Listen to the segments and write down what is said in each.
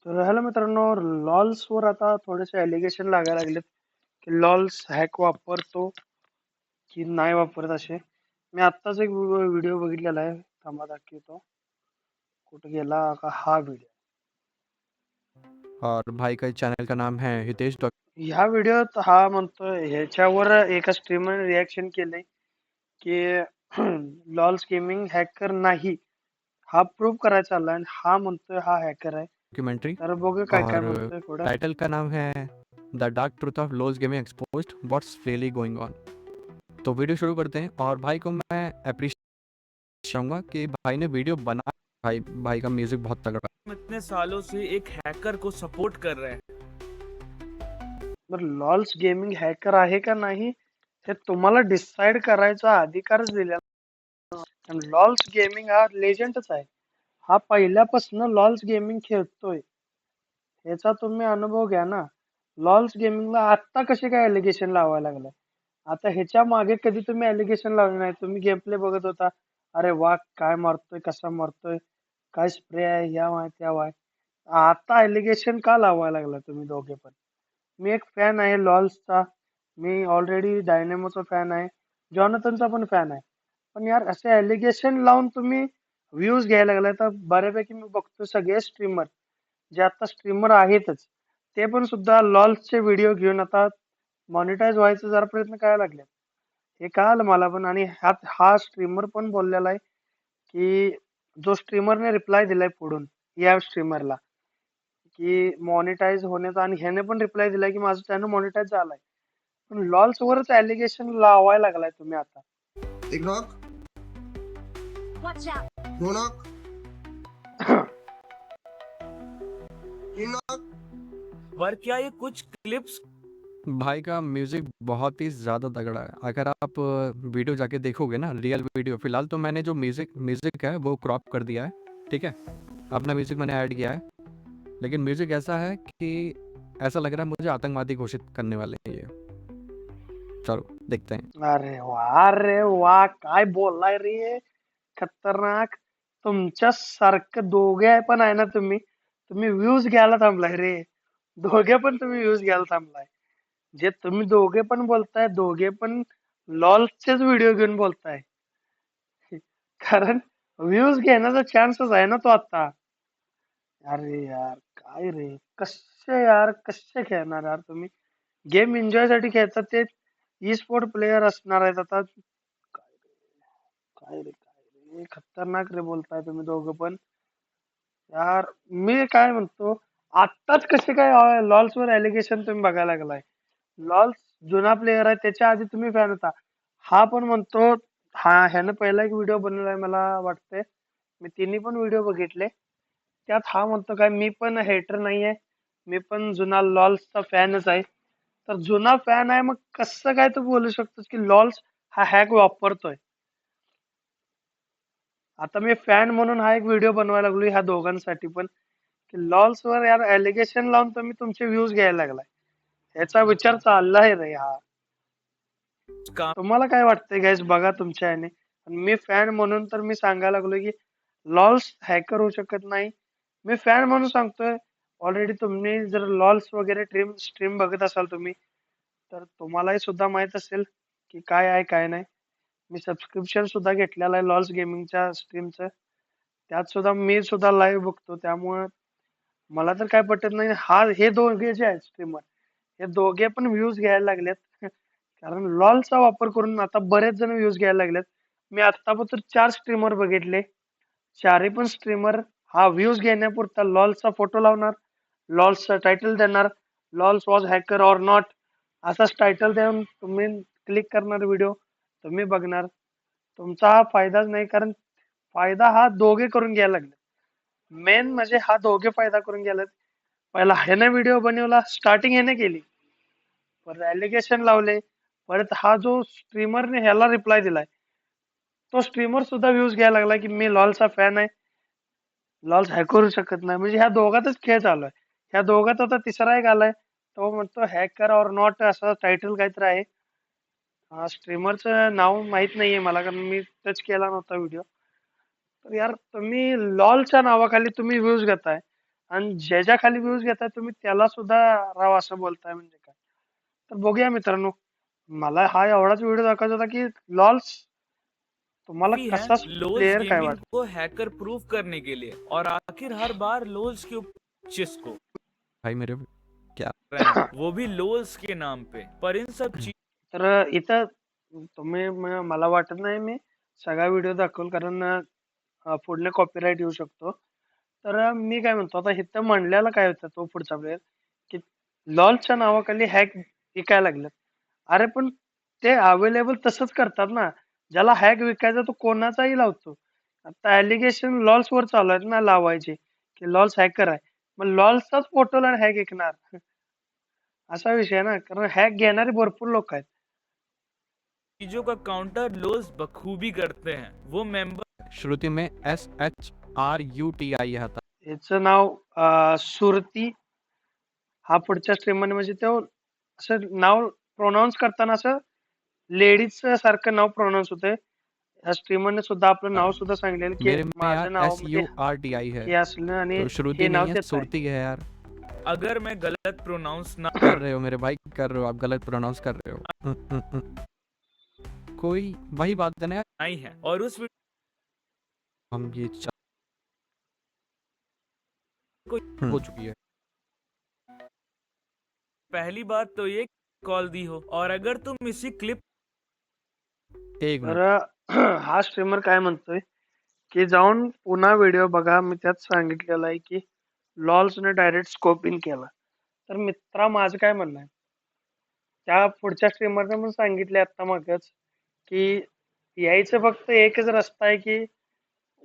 तर हॅलो मित्रांनो, लॉल्सवर आता थोडेसे ॲलिगेशन लागायला लागलेत की लॉल्स हॅक वापरतो की नाही वापरत असे. मी आत्ताच एक व्हिडिओ बघितलेला आहे, थांबा दाखवतो. कुठे गेला का हा व्हिडिओ? और भाई का चैनल का नाम है हितेश डॉट। ह्या व्हिडिओत हा म्हणतोय, ह्याच्यावर एका स्ट्रीमर रिॲक्शन केलंय की लॉल्स गेमिंग हॅकर नाही, हा प्रूव्ह करायचा चाललाय आणि हा म्हणतोय हा हॅकर आहे. डॉक्यूमेंट्री तर बघू काय काय और म्हणतोय पुढं. टाइटल का नाम है the dark truth of lows gaming exposed what's really going on. तो वीडियो शुरू करते हैं और भाई को मैं अप्रिशिएट चाहूँगा कि भाई ने वीडियो बना। भाई का म्यूजिक बहुत तगड़ा हम इतने सालों से एक हैकर को सपोर्ट कर रहे हैं। बरं, लॉल्स गेमिंग हॅकर आहे का नाही हे तुम्हाला डिसाइड करायचा अधिकारच दिलेला. आणि लॉल्स गेमिंग हा लेजंडच आहे. हा पहिल्यापासून लॉल्स गेमिंग खेळतोय, याचा तुम्ही अनुभव घ्या ना. लॉल्स गेमिंगला आत्ता कसे काय एलिगेशन लावायला लागलाय? आता ह्याच्या मागे कधी तुम्ही एलिगेशन लावले नाही. तुम्ही गेम प्ले बघत होता, अरे वा काय मारतोय, कसा मारतोय, काय स्प्रे आहे, ह्या वाय त्या वाय. आता एलिगेशन का लावायला लागला तुम्ही दोघे पण? मी एक फॅन आहे लॉल्सचा. मी ऑलरेडी डायनेमोचा फॅन आहे, जॉनथनचा पण फॅन आहे. पण यार असे एलिगेशन लावून तुम्ही व्ह्यूज घ्यायला लागलाय. तर बऱ्यापैकी मी बघतो सगळे स्ट्रीमर जे आता स्ट्रीमर आहेतच, ते पण सुद्धा लॉल्सचे व्हिडिओ घेऊन आता मॉनिटाईज व्हायचा जरा प्रयत्न करायला लागले. हे कळालं मला पण. आणि ह्यात हा स्ट्रीमर पण बोललेला आहे की जो स्ट्रीमरने रिप्लाय दिलाय पुढून या स्ट्रीमरला की मॉनिटाईज होण्याचा, आणि ह्याने पण रिप्लाय दिलाय की माझं चॅनल मॉनिटाईज झालाय. पण लॉल्स वरच एलिगेशन लावायला लागलाय तुम्ही आता. एक नॉक, दो नॉक, तीन नॉक। पर क्या ये कुछ क्लिप्स भाई का म्यूजिक बहुत ही ज़्यादा तगड़ा है। अगर आप वीडियो जाके देखोगे ना, रियल वीडियो, फिलहाल तो मैंने जो म्यूजिक म्यूजिक है वो क्रॉप कर दिया है, ठीक है। अपना म्यूजिक मैंने ऐड किया है, लेकिन म्यूजिक ऐसा है कि ऐसा लग रहा है मुझे आतंकवादी घोषित करने वाले हैं ये। चलो देखते हैं। अरे वा काय बोललाय रे, खतरनाक. तुमच्या सारखं दोघे पण आहे ना, तुम्ही तुम्ही व्ह्यूज घ्यायला थांबलाय रे. दोघे पण तुम्ही व्ह्यूज घ्यायला थांबलाय. जे तुम्ही दोघे पण बोलताय, दोघे पण लॉलचेच व्हिडिओ घेऊन बोलताय. कारण व्ह्यूज घेण्याचा चान्सच आहे ना तो आता. अरे यार काय रे, कसे यार कसे खेळणार यार तुम्ही? गेम एन्जॉय साठी खेळतात, ते ई स्पोर्ट प्लेयर असणार आहेत आता. काय रे खतरनाक रे बोलताय तुम्ही दोघं पण. यार मी काय म्हणतो, आत्ताच कसे काय लॉल्स वर एलिगेशन तुम्ही बघायला लागलाय? लॉल्स जुना प्लेयर आहे, त्याच्या आधी तुम्ही फॅन होता. हा पण म्हणतो, हा ह्यानं पहिला एक व्हिडिओ बनवलाय मला वाटतंय, मी तिन्ही पण व्हिडिओ बघितले. त्यात हा म्हणतो काय मी पण हेटर नाहीये, मी पण जुना लॉल्सचा फॅनच आहे. तर जुना फॅन आहे, मग कसं काय तू बोलू शकतोस की लॉल्स हा हॅक वापरतोय? आता मी फॅन म्हणून हा एक व्हिडिओ बनवायला लागलो ह्या दोघांसाठी पण, की लॉल्स वर यार एलिगेशन लावून तुम्ही तुमचे व्ह्यूज घ्यायला लागलाय. याचा विचार चाललाय रे हा. काम तुम्हाला काय वाटतंय गाईस? बघा तुमच्या याने. मी फॅन म्हणून तर मी सांगायला लागलो की लॉल्स हॅकर होऊ शकत नाही. मी फॅन म्हणून सांगतोय. ऑलरेडी तुम्ही जर लॉल्स वगैरे स्ट्रीम बघत असाल तुम्ही, तर तुम्हालाही सुद्धा माहित असेल की काय आहे काय नाही. मी सबस्क्रिप्शन सुद्धा घेतलेलं आहे लॉल्स गेमिंगच्या स्ट्रीमचं. त्यात सुद्धा मी सुद्धा लाईव्ह बघतो. त्यामुळं मला तर काय पटत नाही. हे दोघे जे आहेत स्ट्रीमर, हे दोघे पण व्ह्यूज घ्यायला लागलेत. कारण लॉलचा वापर करून आता बरेच जण व्ह्यूज घ्यायला लागलेत. मी आत्तापर्यंत 4 स्ट्रीमर बघितले. चारही पण स्ट्रीमर हा व्ह्यूज घेण्यापुरता लॉलचा फोटो लावणार, लॉल्सचं टायटल देणार, lols was hacker or not असाच टायटल देऊन तुम्ही क्लिक करणार व्हिडिओ, तुम्ही बघणार. तुमचा हा फायदाच नाही, कारण फायदा हा दोघे करून घ्यायला लागले. मेन म्हणजे हा दोघे फायदा करून गेलेत. पहिला ह्याने व्हिडिओ बनवला, स्टार्टिंग ह्याने केली, परत एलिगेशन लावले, परत हा जो स्ट्रीमरने ह्याला रिप्लाय दिलाय, तो स्ट्रीमर सुद्धा व्ह्यूज घ्यायला लागला की मी लॉलचा फॅन आहे, लॉल्स हॅक करू शकत नाही. म्हणजे ह्या दोघातच खेळ चालू आहे. ह्या दोघात आता तिसरा एक आलाय, तो म्हणतो हॅकर ऑर नॉट असं टायटल काहीतरी आहे. स्ट्रीमरचं नाव माहित नाहीये मला, कारण मी टच केला नव्हता व्हिडिओ. तर यार तुम्ही लॉलच्या नावाखाली तुम्ही व्ह्यूज घेताय, आणि ज्याच्या खाली व्ह्यूज घेताय तुम्ही त्याला सुद्धा राव असं बोलताय म्हणजे काय. तर बघूया मित्रांनो, मला हा एवढाच व्हिडिओ दाखवायचा होता की लॉल्स तुम्हाला भी है कसा लोल्स प्लेयर काय गेमिंग वाटतो. को हैकर प्रूफ करने के लिए, और आखिर हर बार लोल्स के ऊपर को भाई मेरे क्या रहे हैं, वो भी लोल्स के नाम पे। पर इन सब तर इथं तुम्ही मला वाटत नाही मी सगळा व्हिडिओ दाखवल, कारण पुढले कॉपीराईट येऊ शकतो. तर मी काय म्हणतो, आता इथं म्हणलेला काय होतं तो पुढचा प्लेयर की लॉलच्या नावाखाली हॅक विकायला लागलेत. अरे पण ते अवेलेबल तसंच करतात ना. ज्याला हॅक विकायचा तो कोणाचाही लावतो. आता अलिगेशन लॉल्स वर चालू आहेत ना लावायचे, की लॉल्स हॅकर आहे. मग लॉल्सचाच फोटो लावून हॅक विकणार. असा विषय आहे ना, कारण हॅक घेणारे भरपूर लोक आहेत. चीजों का काउंटर लोल्स बखूबी करते हैं। वो मेंबर श्रुति में SHRUTI आता याचं नाव सुरती. हा पुढच्या स्ट्रीमर म्हणजे तो असं नाव प्रोनाऊन्स करताना असं लेडीज सारखं नाव प्रोनाऊन्स होतंय. ह्या स्ट्रीमरने सुद्धा आपलं नाव सुद्धा सांगितलेलं की मेरे में यार माझ्या नावामध्ये SURTI है, हे असलं आणि तो हे श्रुति नाव नहीं है त्याचं आहे. सुरती है यार। अगर मैं गलत प्रोनाउंस ना कर रहे हो मेरे भाई, कर रहे हो, आप गलत प्रोनाउंस कर रहे हो। कोई वही बात है ना यार, आई है, और उस हम ये हो चुकी है। पहली बात तो ये कॉल दी हो, और अगर तुम इसी क्लिप एक तर मिनिट हा स्ट्रीमर काय म्हणतोय की जाऊन पुन्हा व्हिडिओ बघा. मी त्यात सांगितलेलं आहे की लॉल्सने डायरेक्ट स्कोप इन केला. तर मित्रा माझं काय म्हणणं आहे, त्या पुढच्या स्ट्रीमरने पण सांगितले आता मागच की यायचं फक्त एकच रस्ता आहे की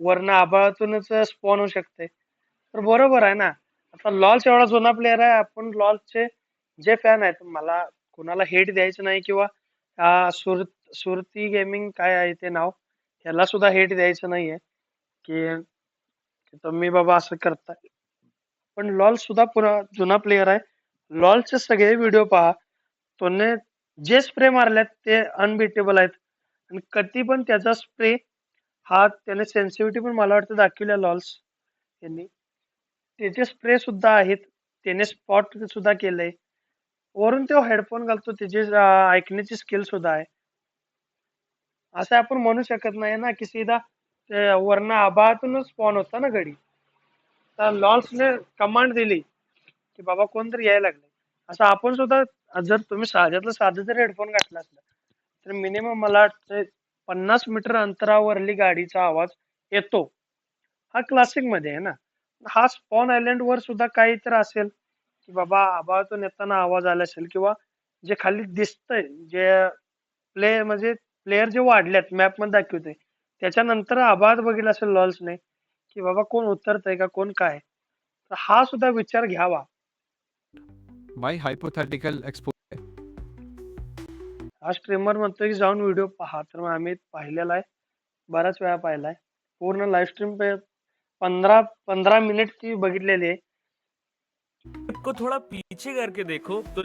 वरनं आभाळातूनच स्पॉन होऊ शकते. तर बरोबर आहे ना. आता लॉल्स एवढा जुना प्लेअर आहे, आपण लॉल्सचे जे फॅन आहेत, मला कुणाला हेट द्यायचं नाही किंवा सुरती गेमिंग काय आहे ते नाव, ह्याला सुद्धा हेट द्यायचं नाहीये की की तुम्ही बाबा असं करताय. पण लॉल सुद्धा पुरा जुना प्लेअर आहे. लॉलचे सगळे व्हिडिओ पहा. त्याने जे स्प्रे मारल्यात ते अनबिटेबल आहेत. आणि कधी पण त्याचा स्प्रे हा त्याने सेन्सिटिव्हिटी पण मला वाटतं दाखवल्या लॉल्स यांनी. त्याचे स्प्रे सुद्धा आहेत. त्याने स्पॉट सुद्धा केलंय. वरून तो हेडफोन घालतो, त्याची ऐकण्याची स्किल सुद्धा आहे. असं आपण म्हणू शकत नाही ना की सीधा ते वरनं आभाळातूनच स्पॉन होता ना गडी. तर लॉल्सने कमांड दिली की बाबा कोणतरी यायला लागले. असं आपण सुद्धा जर तुम्ही साध्यातलं साधं जर हेडफोन घातला असला तर मिनिमम मला वाटतं 50 मीटर अंतरावरली गाडीचा आवाज येतो. हा क्लासिक मध्ये आहे ना. हा स्पॉन आयलंड वर सुद्धा काही तर असेल की बाबा आभाळातून येताना आवाज आला असेल, किंवा जे खाली दिसतंय जे म्हणजे प्लेयर जे वाढल्यात मॅप मध्ये दाखवते त्याच्यानंतर आभाळात बघितलं असेल लॉल्सने की बाबा कोण उतरतंय का कोण काय. तर हा सुद्धा विचार घ्यावा. भाई हाइपोथेटिकल एक्सपो हा स्ट्रीमर म्हणतोय की जाऊन व्हिडिओ पहा. तर मग आम्ही पाहिलेला आहे, बऱ्याच वेळा पाहिलाय. पूर्ण लाईव्ह स्ट्रीम पे 15 मिनिट ची बघितलेली आहे. को थोड़ा पीछे करके देखो तो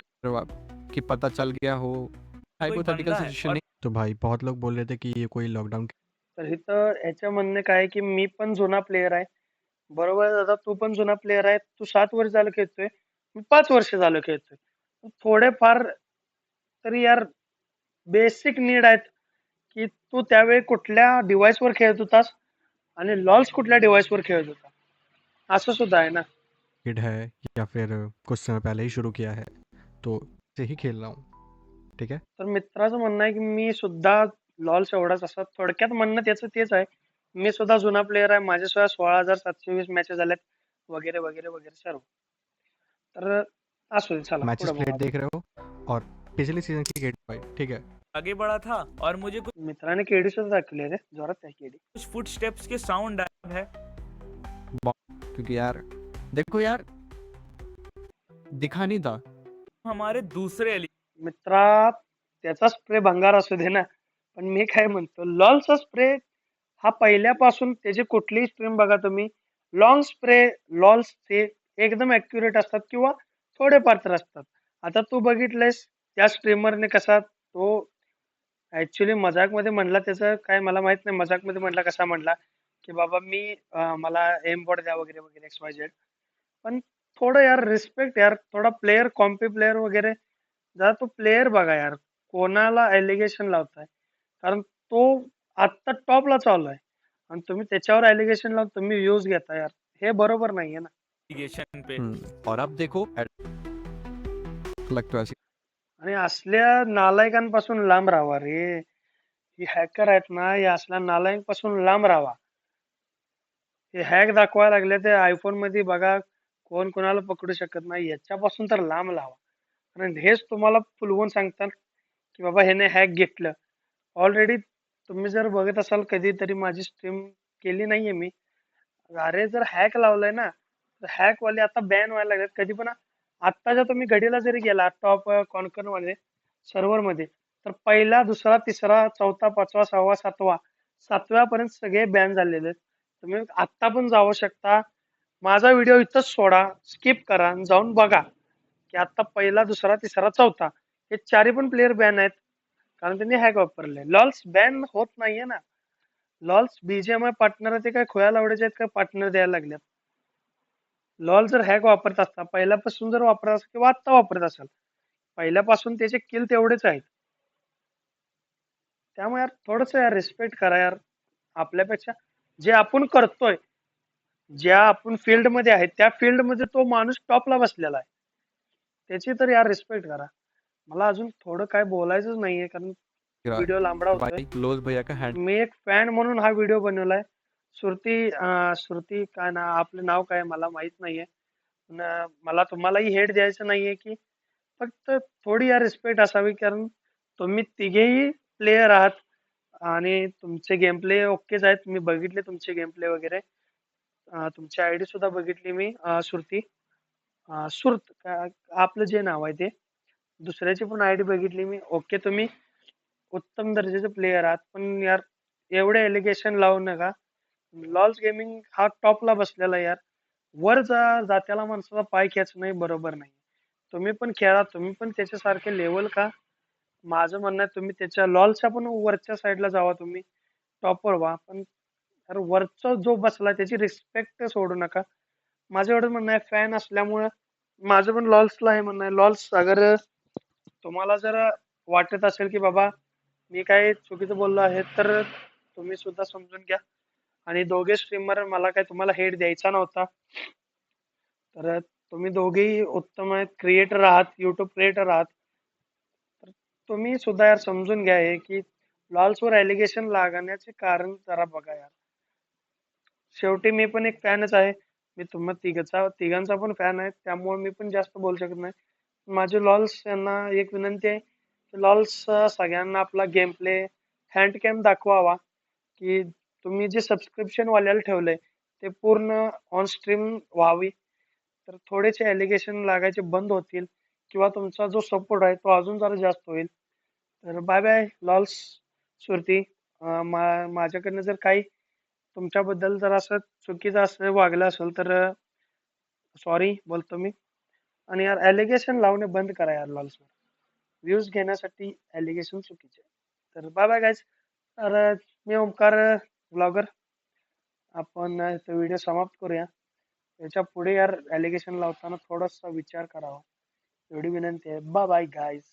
कि पता चल गया हो हाइपोथेटिकल बंदा है, सिचुएशन और नहीं। तो भाई बहुत लोग बोल रहे थे कि ये कोई लॉकडाउन तर इथं याच्या म्हणणं काय आहे की मी पण जुना प्लेअर आहे. बरोबर आहे दादा, तू पण जुना प्लेअर आहे. तू 7 वर्ष झालं खेळतोय, मी 5 वर्ष झालं खेळतोय. थोडेफार तरी यार बेसिक नीड आहेत की तू त्यावेळी कुठल्या डिव्हाइस वर खेळत होतास आणि लॉल्स कुठल्या डिव्हाइस वर खेळत होता, असं सुद्धा आहे ना. किड है या फिर कुछ समय पहले ही शुरू किया है तो से ही खेल रहा हूँ, ठीक है। तर मित्राचं म्हणणं आहे की मी सुद्धा लॉल्स एवढाच असा, थोडक्यात म्हणणं त्याचं तेच आहे. मी सुद्धा जुना प्लेअर आहे. माझ्या सुद्धा 16,720 मॅचेस झाल्यात वगैरे वगैरे वगैरे सर्व. तर असू दे, चला मैचेस पुढे बघू प्लेट आपण. देख रहे हो और पिछले सीजन की गेट भाई, ठीक है। आगे बढ़ा था, और मुझे मित्राने केडी सुद्धा दाखवली रे, जोरात आहे केडी. कुछ फुट स्टेप्स के साउंड आया है। क्योंकि यार देखो यार दिखा नहीं था। हमारे दूसरे मित्रा त्याचा स्प्रे भंगार असू दे ना, पण मी काय म्हणतो लॉलचा स्प्रे हा पहिल्यापासून त्याची कुठलीही स्ट्रीम बघा तुम्ही, लॉंग स्प्रे लॉल्सचे एकदम ॲक्युरेट असतात किंवा थोडेफार तर असतात. आता तू बघितलंयस त्या स्ट्रीमरने कसा तो ऍक्च्युली मजाकमध्ये म्हणला, त्याचं काय मला माहित नाही मजाकमध्ये म्हणला कसा म्हणला की बाबा मी मला एम बॉट द्या वगैरे वगैरे XYZ. पण थोडं यार रिस्पेक्ट यार, थोडा प्लेयर कॉम्पी प्लेयर वगैरे जरा तो प्लेयर बघा यार, कोणाला एलिगेशन लावताय. कारण तो आत्ता टॉपला चालू आहे आणि तुम्ही त्याच्यावर एलिगेशन लावून तुम्ही व्ह्यूज घेता यार, हे बरोबर नाहीये ना. एलिगेशन पे। और अब देखो लगता है ऐसी आणि असल्या नालायकांपासून लांब राहावा रे. ही हॅकर आहेत ना, या असल्या नालायकांपासून लांब राहावा. हे हॅक दाखवायला लागले ते आयफोन मध्ये बघा, कोण कोणाला पकडू शकत नाही, याच्यापासून तर लांब लावा. कारण हेच तुम्हाला फुलवून सांगतात की बाबा ह्याने हॅक घेतलं. ऑलरेडी तुम्ही जर बघत असाल कधीतरी माझी स्ट्रीम केली नाहीये मी, अरे जर हॅक लावलंय ना, तर हॅक वाले आता बॅन व्हायला लागलेत कधी पण. आत्ताच्या तुम्ही घडीला जरी गेला टॉप कॉन्कर मध्ये, सर्व्हर मध्ये, तर पहिला दुसरा तिसरा चौथा पाचवा सहावा सातवा, सातव्यापर्यंत सगळे बॅन झालेले आहेत. तुम्ही आत्ता पण जाऊ शकता. माझा व्हिडिओ इथंच सोडा, स्किप करा आणि जाऊन बघा की आता पहिला दुसरा तिसरा चौथा हे चारी पण प्लेयर बॅन आहेत. कारण त्यांनी हॅक वापरले. लॉल्स बॅन होत नाहीये ना. लॉल्स बीजीएमआय पार्टनर ते काय खोया लावड्याचे आहेत का पार्टनर द्यायला लागल्यात. लॉल जर हॅक वापरत असता पहिल्यापासून जर वापरत असेल किंवा आत्ता वापरत असेल, पहिल्यापासून त्याचे किल तेवढेच आहेत. त्यामुळे यार थोडस यार रिस्पेक्ट करा यार आपल्यापेक्षा. जे आपण करतोय, ज्या आपण फील्ड मध्ये आहे त्या फील्ड मध्ये तो माणूस टॉपला बसलेला आहे, त्याची तर यार रिस्पेक्ट करा. मला अजून थोडं काय बोलायचंच नाहीये कारण रहा व्हिडिओ लांबडा है होतोय. भाई लोज भैया का हैंड मी एक फॅन म्हणून हा व्हिडिओ बनवलाय. श्रुती काय ना, आपलं नाव काय मला माहित नाहीये. मला तुम्हालाही हेट द्यायचं नाहीये की, फक्त थोडी यार रिस्पेक्ट असावी. कारण तुम्ही तिघेही प्लेयर आहात आणि तुमचे गेम प्ले ओकेच आहेत. मी बघितले तुमचे गेम प्ले वगैरे. तुमची आयडी सुद्धा बघितली मी. श्रुती सुरत आपलं जे नाव आहे ते, दुसऱ्याची पण आयडी बघितली मी. ओके, तुम्ही उत्तम दर्जाचे प्लेयर आहात, पण यार एवढे एलिगेशन लावू नका. लॉल्स गेमिंग हा टॉपला बसलेला आहे यार. वर जात्याला माणसाचा पाय खेचणं हे बरोबर नाही. तुम्ही पण खेळा, तुम्ही पण त्याच्यासारखे लेवल का. माझं म्हणणं आहे तुम्ही त्याच्या लॉलच्या पण वरच्या साईडला जावा, तुम्ही टॉपवर व्हा. पण यार वरचा जो बसला त्याची रिस्पेक्ट सोडू नका. माझं एवढं म्हणणं आहे, फॅन असल्यामुळं माझं पण लॉल्सला हे म्हणणं आहे. लॉल्स अगर तुम्हाला जर वाटत असेल की बाबा मी काय चुकीचं बोललो आहे, तर तुम्ही सुद्धा समजून घ्या. आणि दोघे स्ट्रीमर, मला काय तुम्हाला हेट द्यायचा नव्हता. तर तुम्ही दोघेही उत्तम आहेत, क्रिएटर आहात, युट्यूब क्रिएटर आहात. तर तुम्ही सुद्धा यार समजून घ्या हे की लॉल्सवर एलिगेशन लागण्याचे कारण जरा बघा यार. शेवटी मी पण एक फॅनच आहे. मी तुम्हा तिघांचा पण फॅन आहे, त्यामुळे मी पण जास्त बोलू शकत नाही. माझे लॉल्स यांना एक विनंती आहे की लॉल्स सगळ्यांना आपला गेम प्ले हँड कॅम दाखवावा. की तुम्ही जे सबस्क्रिप्शन वाल्याला ठेवलंय ते पूर्ण ऑन स्ट्रीम व्हावी, तर थोडेसे एलिगेशन लागायचे बंद होतील किंवा तुमचा जो सपोर्ट आहे तो अजून जरा जास्त होईल. तर बाय बाय लॉल्स. सुरती, माझ्याकडनं जर काही तुमच्याबद्दल जर असं चुकीचं असं वागलं असेल तर सॉरी बोलतो मी. आणि यार एलिगेशन लावणे बंद करा यार लॉल्सवर. व्ह्यूज घेण्यासाठी एलिगेशन चुकीचे. तर बाय बाय गाईज. तर मी ओमकार ब्लॉगर. आपण व्हिडिओ समाप्त करूया. याच्या पुढे यार एलिगेशन लावताना थोडासा विचार करावा, एवढी विनंती आहे. Bye bye guys.